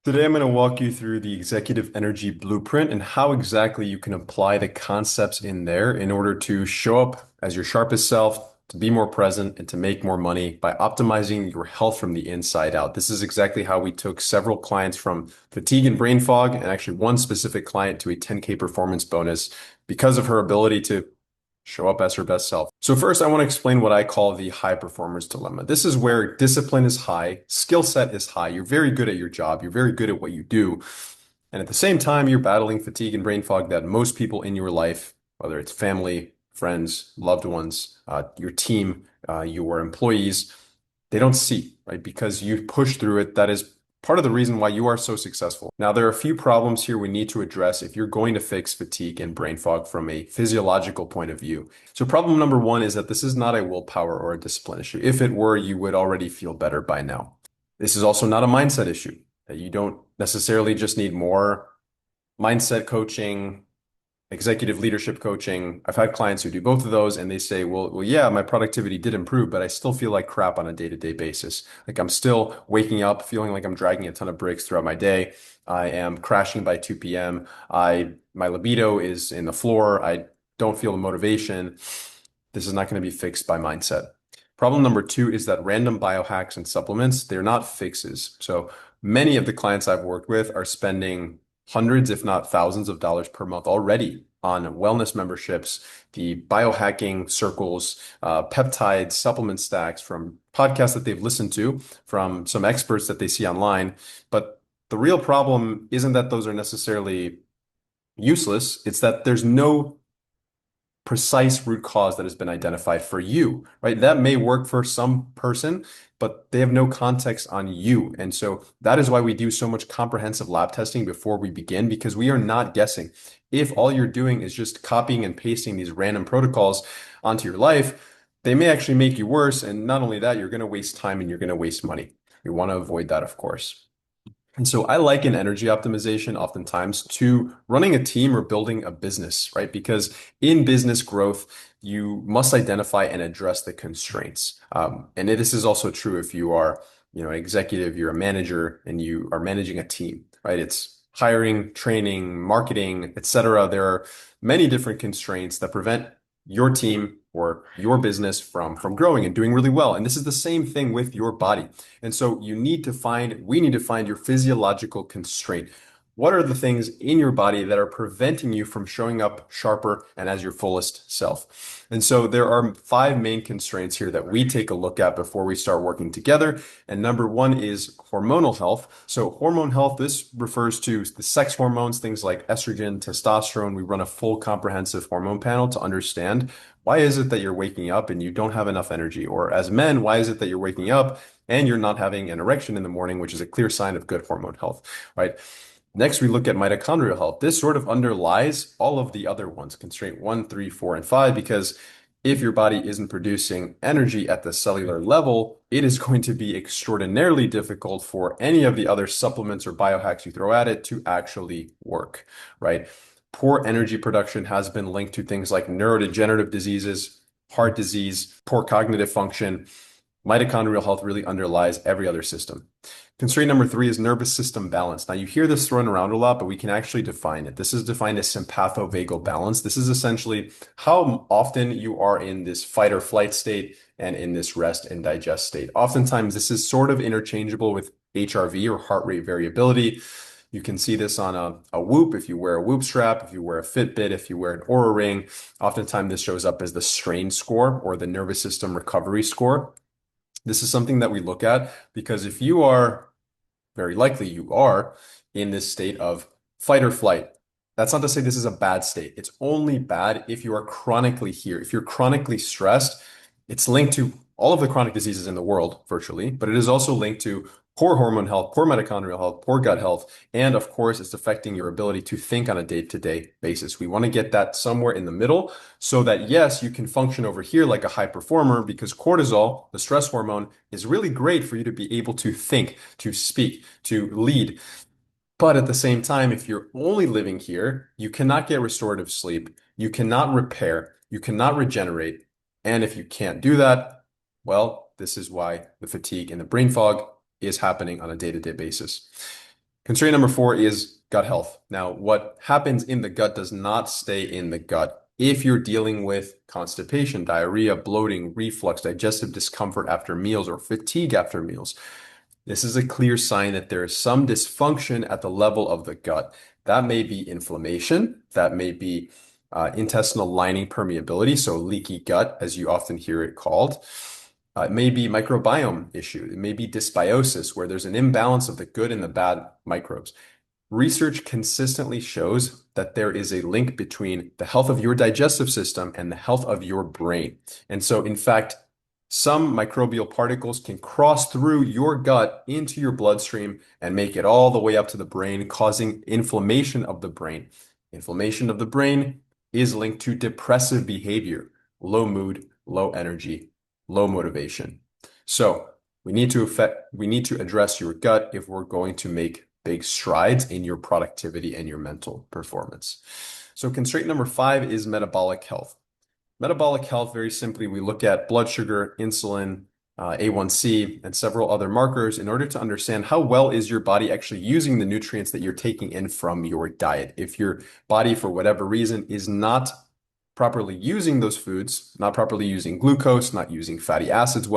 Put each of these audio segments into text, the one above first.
Today, I'm going to walk you through the Executive Energy Blueprint and how exactly you can apply the concepts in there in order to show up as your sharpest self, to be more present, and to make more money by optimizing your health from the inside out. This is exactly how we took several clients from fatigue and brain fog, and actually one specific client to a 10K performance bonus because of her ability to show up as her best self. So first, I want to explain what I call the high performers dilemma. This is where discipline is high, skill set is high. You're very good at your job. You're very good at what you do. And at the same time, you're battling fatigue and brain fog that most people in your life, whether it's family, friends, loved ones, your team, your employees, they don't see, right? Because you push through it. That is part of the reason why you are so successful. Now, there are a few problems here we need to address if you're going to fix fatigue and brain fog from a physiological point of view. So problem number one is that this is not a willpower or a discipline issue. If it were, you would already feel better by now. This is also not a mindset issue. You don't necessarily just need more mindset coaching, executive leadership coaching. I've had clients who do both of those and they say, well, yeah, my productivity did improve, but I still feel like crap on a day-to-day basis. Like I'm still waking up feeling like I'm dragging a ton of bricks throughout my day. I am crashing by 2 p.m. My libido is in the floor. I don't feel the motivation. This is not going to be fixed by mindset. Problem number two is that random biohacks and supplements, they're not fixes. So many of the clients I've worked with are spending hundreds, if not thousands of dollars per month already on wellness memberships, the biohacking circles, peptide supplement stacks from podcasts that they've listened to, from some experts that they see online. But the real problem isn't that those are necessarily useless. It's that there's no precise root cause that has been identified for you, right? That may work for some person, but they have no context on you. And so that is why we do so much comprehensive lab testing before we begin, because we are not guessing. If all you're doing is just copying and pasting these random protocols onto your life, they may actually make you worse. And not only that, you're going to waste time and you're going to waste money. We want to avoid that, of course. And so I liken energy optimization oftentimes to running a team or building a business, right? Because in business growth, you must identify and address the constraints. And this is also true if you are, an executive, you're a manager, and you are managing a team, right? It's hiring, training, marketing, etc. There are many different constraints that prevent your team or your business from growing and doing really well. And this is the same thing with your body. And so we need to find your physiological constraint. What are the things in your body that are preventing you from showing up sharper and as your fullest self? And so there are five main constraints here that we take a look at before we start working together. And number one is hormonal health. So hormone health, this refers to the sex hormones, things like estrogen, testosterone. We run a full comprehensive hormone panel to understand why is it that you're waking up and you don't have enough energy? Or as men, why is it that you're waking up and you're not having an erection in the morning, which is a clear sign of good hormone health, right? Next, we look at mitochondrial health. This sort of underlies all of the other ones, constraint one, three, four, and five, because if your body isn't producing energy at the cellular level, it is going to be extraordinarily difficult for any of the other supplements or biohacks you throw at it to actually work, right? Poor energy production has been linked to things like neurodegenerative diseases, heart disease, poor cognitive function. Mitochondrial health really underlies every other system. Constraint number three is nervous system balance. Now, you hear this thrown around a lot, but we can actually define it. This is defined as sympathovagal balance. This is essentially how often you are in this fight or flight state and in this rest and digest state. Oftentimes, this is sort of interchangeable with HRV or heart rate variability. You can see this on a Whoop. If you wear a Whoop strap, if you wear a Fitbit, if you wear an Oura Ring, oftentimes this shows up as the strain score or the nervous system recovery score. This is something that we look at because if you are, very likely you are, in this state of fight or flight, that's not to say this is a bad state. It's only bad if you are chronically here. If you're chronically stressed, it's linked to all of the chronic diseases in the world, virtually, but it is also linked to poor hormone health, poor mitochondrial health, poor gut health, and of course, it's affecting your ability to think on a day-to-day basis. We want to get that somewhere in the middle so that, yes, you can function over here like a high performer because cortisol, the stress hormone, is really great for you to be able to think, to speak, to lead. But at the same time, if you're only living here, you cannot get restorative sleep, you cannot repair, you cannot regenerate. And if you can't do that, well, this is why the fatigue and the brain fog is happening on a day-to-day basis. Constraint number four is gut health. Now, what happens in the gut does not stay in the gut. If you're dealing with constipation, diarrhea, bloating, reflux, digestive discomfort after meals, or fatigue after meals, this is a clear sign that there is some dysfunction at the level of the gut. That may be inflammation, that may be intestinal lining permeability, so leaky gut, as you often hear it called. It may be microbiome issue. It may be dysbiosis, where there's an imbalance of the good and the bad microbes. Research consistently shows that there is a link between the health of your digestive system and the health of your brain. And so, in fact, some microbial particles can cross through your gut into your bloodstream and make it all the way up to the brain, causing inflammation of the brain. Inflammation of the brain is linked to depressive behavior, low mood, low energy, low motivation. So we need to address your gut if we're going to make big strides in your productivity and your mental performance. So constraint number five is metabolic health. Metabolic health, very simply, we look at blood sugar, insulin, A1C, and several other markers in order to understand how well is your body actually using the nutrients that you're taking in from your diet. If your body, for whatever reason, is not properly using those foods, not properly using glucose, not using fatty acids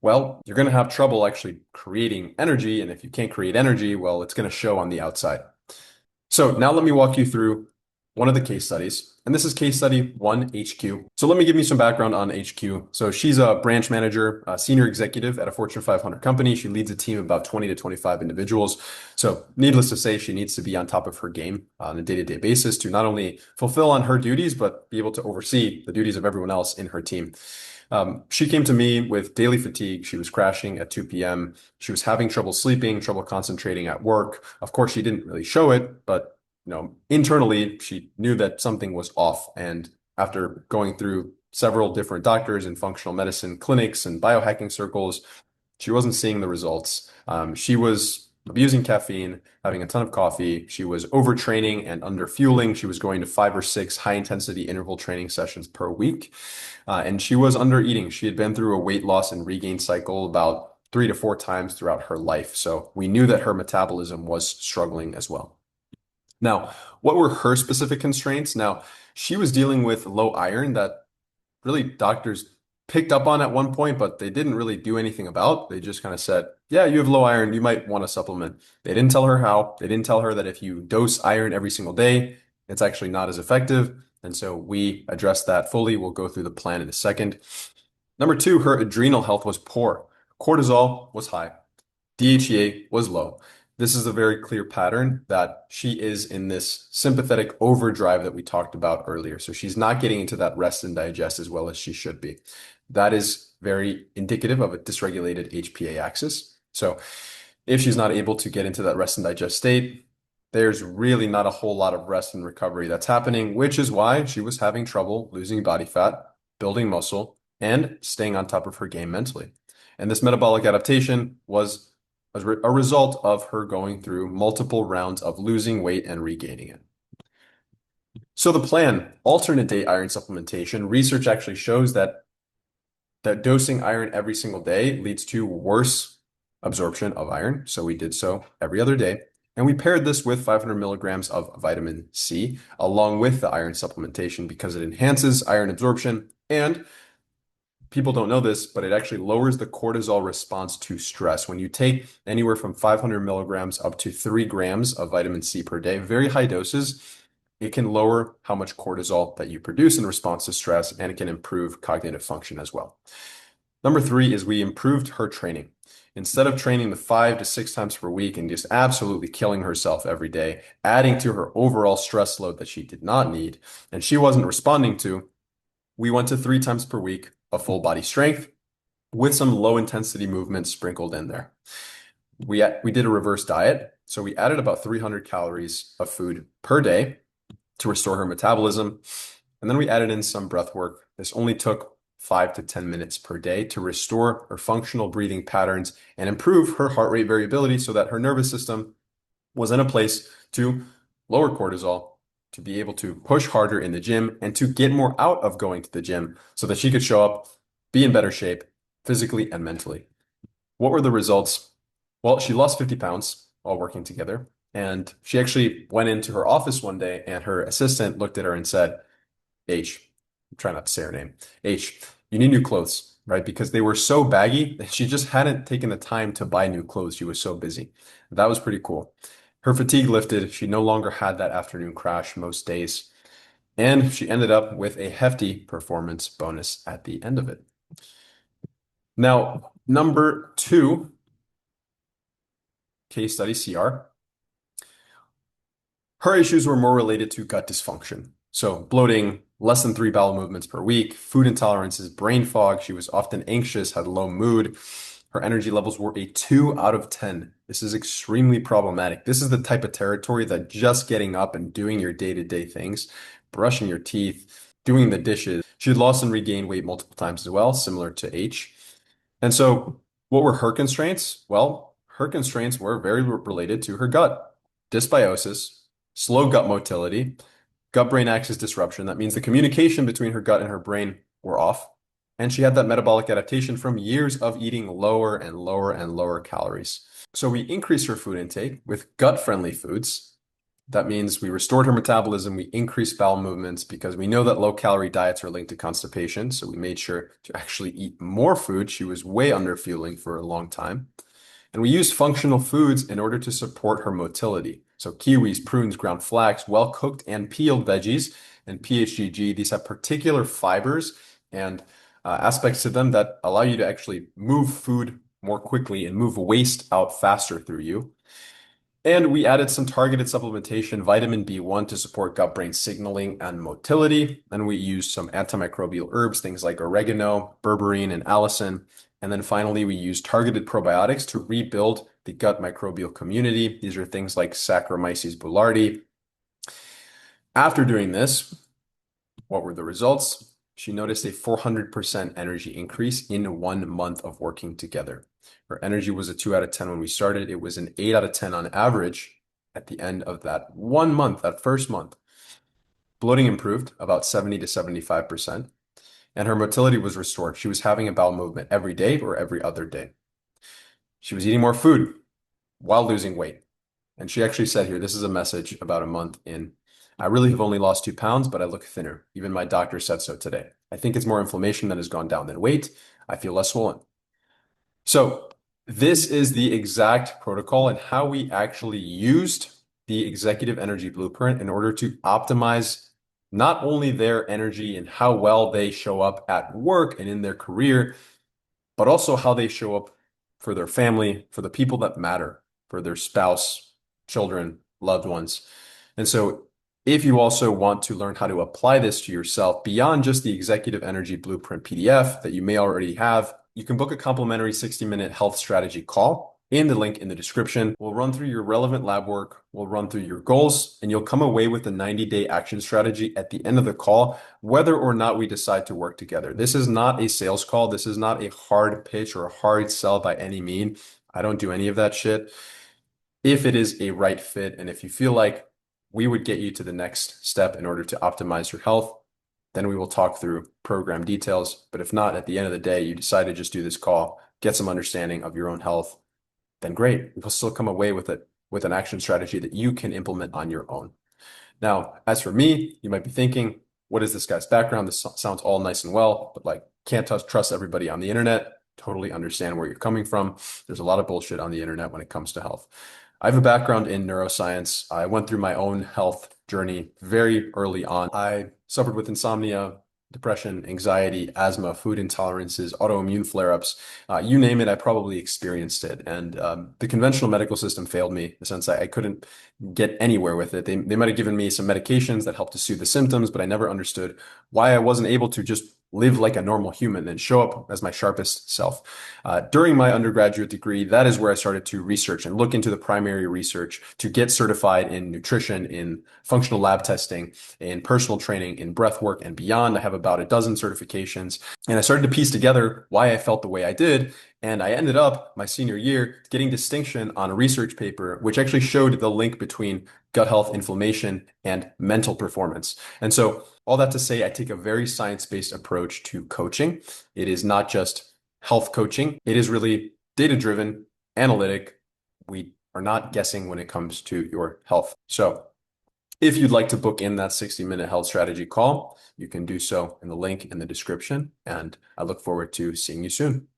well, you're going to have trouble actually creating energy. And if you can't create energy, well, it's going to show on the outside. So now let me walk you through one of the case studies. And this is case study 1HQ. So let me give you some background on HQ. So she's a branch manager, a senior executive at a Fortune 500 company. She leads a team of about 20 to 25 individuals. So needless to say, she needs to be on top of her game on a day-to-day basis to not only fulfill on her duties, but be able to oversee the duties of everyone else in her team. She came to me with daily fatigue. She was crashing at 2 p.m. She was having trouble sleeping, trouble concentrating at work. Of course, she didn't really show it, but internally, she knew that something was off. And after going through several different doctors and functional medicine clinics and biohacking circles, she wasn't seeing the results. She was abusing caffeine, having a ton of coffee. She was overtraining and underfueling. She was going to 5 or 6 high-intensity interval training sessions per week. And she was undereating. She had been through a weight loss and regain cycle about 3 to 4 times throughout her life. So we knew that her metabolism was struggling as well. Now, what were her specific constraints? Now, she was dealing with low iron that really doctors picked up on at one point, but they didn't really do anything about. They just kind of said, yeah, you have low iron, you might want a supplement. They didn't tell her how. They didn't tell her that if you dose iron every single day, it's actually not as effective. And so we addressed that fully. We'll go through the plan in a second. Number two, her adrenal health was poor. Cortisol was high. DHEA was low. This is a very clear pattern that she is in this sympathetic overdrive that we talked about earlier. So she's not getting into that rest and digest as well as she should be. That is very indicative of a dysregulated HPA axis. So if she's not able to get into that rest and digest state, there's really not a whole lot of rest and recovery that's happening, which is why she was having trouble losing body fat, building muscle, and staying on top of her game mentally. And this metabolic adaptation was a result of her going through multiple rounds of losing weight and regaining it. So the plan, alternate day iron supplementation, research actually shows that dosing iron every single day leads to worse absorption of iron. So we did so every other day. And we paired this with 500 milligrams of vitamin C along with the iron supplementation because it enhances iron absorption, and people don't know this, but it actually lowers the cortisol response to stress. When you take anywhere from 500 milligrams up to 3 grams of vitamin C per day, very high doses, it can lower how much cortisol that you produce in response to stress, and it can improve cognitive function as well. Number 3 is we improved her training. Instead of training the 5 to 6 times per week and just absolutely killing herself every day, adding to her overall stress load that she did not need and she wasn't responding to, we went to 3 times per week of full body strength with some low intensity movements sprinkled in there. We did a reverse diet. So we added about 300 calories of food per day to restore her metabolism. And then we added in some breath work. This only took 5 to 10 minutes per day to restore her functional breathing patterns and improve her heart rate variability so that her nervous system was in a place to lower cortisol, to be able to push harder in the gym, and to get more out of going to the gym so that she could show up, be in better shape physically and mentally. What were the results? Well, she lost 50 pounds, while working together. And she actually went into her office one day and her assistant looked at her and said, H, I'm trying not to say her name, H, you need new clothes, right? Because they were so baggy that she just hadn't taken the time to buy new clothes. She was so busy. That was pretty cool. Her fatigue lifted. She no longer had that afternoon crash most days. And she ended up with a hefty performance bonus at the end of it. Now, number two, case study CR. Her issues were more related to gut dysfunction. So bloating, less than 3 bowel movements per week, food intolerances, brain fog. She was often anxious, had low mood. Her energy levels were a 2 out of 10. This is extremely problematic. This is the type of territory that just getting up and doing your day-to-day things, brushing your teeth, doing the dishes. She had lost and regained weight multiple times as well, similar to H. And so what were her constraints? Well, her constraints were very related to her gut. Dysbiosis, slow gut motility, gut-brain axis disruption. That means the communication between her gut and her brain were off. And she had that metabolic adaptation from years of eating lower and lower and lower calories. So we increased her food intake with gut-friendly foods. That means we restored her metabolism, we increased bowel movements because we know that low-calorie diets are linked to constipation. So we made sure to actually eat more food. She was way under fueling for a long time. And we used functional foods in order to support her motility. So kiwis, prunes, ground flax, well-cooked and peeled veggies, and PHGG. These have particular fibers and aspects to them that allow you to actually move food more quickly and move waste out faster through you. And we added some targeted supplementation, vitamin B1 to support gut-brain signaling and motility. And we used some antimicrobial herbs, things like oregano, berberine, and allicin. And then finally, we used targeted probiotics to rebuild the gut microbial community. These are things like Saccharomyces boulardii. After doing this, what were the results? She noticed a 400% energy increase in 1 month of working together. Her energy was a 2 out of 10 when we started. It was an 8 out of 10 on average at the end of that 1 month, that first month. Bloating improved about 70 to 75%, and her motility was restored. She was having a bowel movement every day or every other day. She was eating more food while losing weight. And she actually said here, this is a message about a month in. I really have only lost 2 pounds, but I look thinner. Even my doctor said so today. I think it's more inflammation that has gone down than weight. I feel less swollen. So this is the exact protocol and how we actually used the Executive Energy Blueprint in order to optimize not only their energy and how well they show up at work and in their career, but also how they show up for their family, for the people that matter, for their spouse, children, loved ones. And so if you also want to learn how to apply this to yourself beyond just the Executive Energy Blueprint PDF that you may already have, you can book a complimentary 60-minute health strategy call in the link in the description. We'll run through your relevant lab work, we'll run through your goals, and you'll come away with a 90-day action strategy at the end of the call, whether or not we decide to work together. This is not a sales call. This is not a hard pitch or a hard sell by any mean. I don't do any of that shit. If it is a right fit, and if you feel like we would get you to the next step in order to optimize your health, then we will talk through program details. But if not, at the end of the day, you decide to just do this call, get some understanding of your own health, then great. You'll still come away with it with an action strategy that you can implement on your own. Now, as for me, you might be thinking, what is this guy's background? This sounds all nice and well, but like can't trust everybody on the internet. Totally understand where you're coming from. There's a lot of bullshit on the internet when it comes to health. I have a background in neuroscience. I went through my own health journey very early on. I suffered with insomnia, depression, anxiety, asthma, food intolerances, autoimmune flare-ups. You name it, I probably experienced it. And the conventional medical system failed me in the sense I couldn't get anywhere with it. They might have given me some medications that helped to soothe the symptoms, but I never understood why I wasn't able to just live like a normal human and show up as my sharpest self. During my undergraduate degree, that is where I started to research and look into the primary research to get certified in nutrition, in functional lab testing, in personal training, in breath work and beyond. I have about a dozen certifications, and I started to piece together why I felt the way I did. And I ended up my senior year getting distinction on a research paper, which actually showed the link between gut health, inflammation, and mental performance. And so all that to say, I take a very science-based approach to coaching. It is not just health coaching. It is really data-driven, analytic. We are not guessing when it comes to your health. So if you'd like to book in that 60-minute health strategy call, you can do so in the link in the description, and I look forward to seeing you soon.